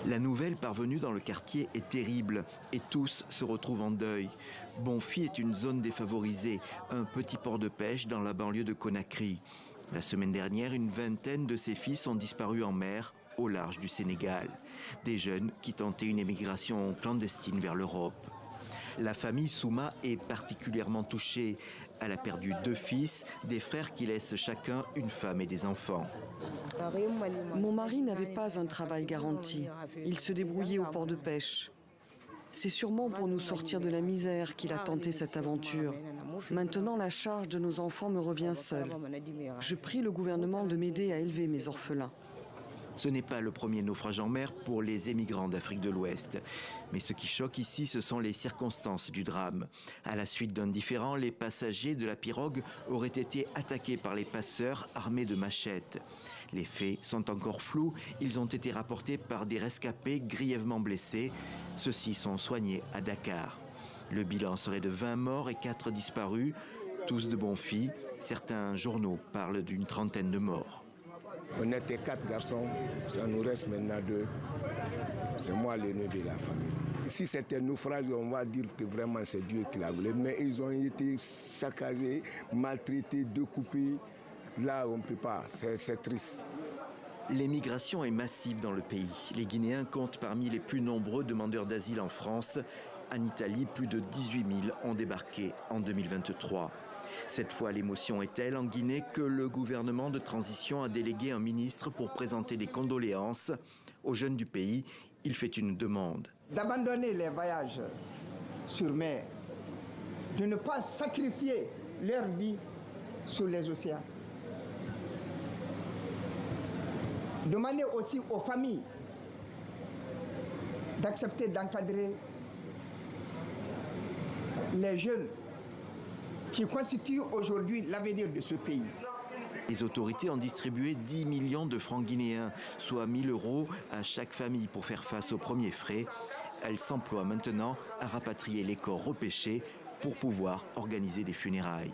La nouvelle parvenue dans le quartier est terrible et tous se retrouvent en deuil. Bonfi est une zone défavorisée, un petit port de pêche dans la banlieue de Conakry. La semaine dernière, une vingtaine de ses fils ont disparu en mer au large du Sénégal. Des jeunes qui tentaient une émigration clandestine vers l'Europe. La famille Souma est particulièrement touchée. Elle a perdu 2 fils, des frères qui laissent chacun une femme et des enfants. Mon mari n'avait pas un travail garanti. Il se débrouillait au port de pêche. C'est sûrement pour nous sortir de la misère qu'il a tenté cette aventure. Maintenant, la charge de nos enfants me revient seule. Je prie le gouvernement de m'aider à élever mes orphelins. Ce n'est pas le premier naufrage en mer pour les émigrants d'Afrique de l'Ouest. Mais ce qui choque ici, ce sont les circonstances du drame. À la suite d'un différend, les passagers de la pirogue auraient été attaqués par les passeurs armés de machettes. Les faits sont encore flous. Ils ont été rapportés par des rescapés grièvement blessés. Ceux-ci sont soignés à Dakar. Le bilan serait de 20 morts et 4 disparus, tous de Bonfi. Certains journaux parlent d'une trentaine de morts. On était 4 garçons, ça nous reste maintenant 2. C'est moi l'aîné de la famille. Si c'était un naufrage, on va dire que vraiment c'est Dieu qui l'a voulu. Mais ils ont été saccagés, maltraités, découpés. Là, on ne peut pas, c'est triste. L'émigration est massive dans le pays. Les Guinéens comptent parmi les plus nombreux demandeurs d'asile en France. En Italie, plus de 18 000 ont débarqué en 2023. Cette fois, l'émotion est telle en Guinée que le gouvernement de transition a délégué un ministre pour présenter des condoléances aux jeunes du pays. Il fait une demande. D'abandonner les voyages sur mer, de ne pas sacrifier leur vie sur les océans. Demander aussi aux familles d'accepter d'encadrer les jeunes qui constituent aujourd'hui l'avenir de ce pays. Les autorités ont distribué 10 millions de francs guinéens, soit 1 000 € à chaque famille pour faire face aux premiers frais. Elles s'emploient maintenant à rapatrier les corps repêchés pour pouvoir organiser des funérailles.